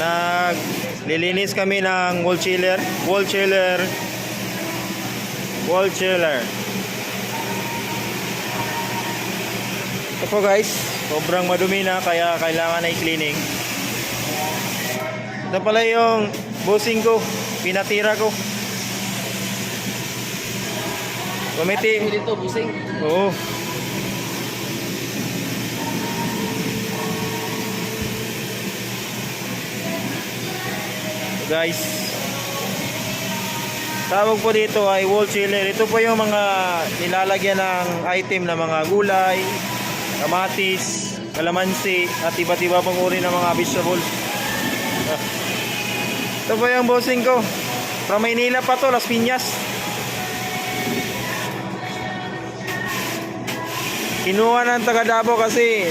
Naglilinis kami ng wall chiller. Ito po guys, sobrang madumi na kaya kailangan na i-cleaning. Ito pala yung bossing ko, pinatira ko. Committee. Dito, busing. Oo. Guys, tawag po dito ay wall chiller. Ito po yung mga nilalagyan ng item na mga gulay, kamatis, kalamansi at iba't iba pang uri ng mga vegetables. Ito po yung bossing ko. From Maynila pa to, Las Piñas. Kinuha ng taga Davao kasi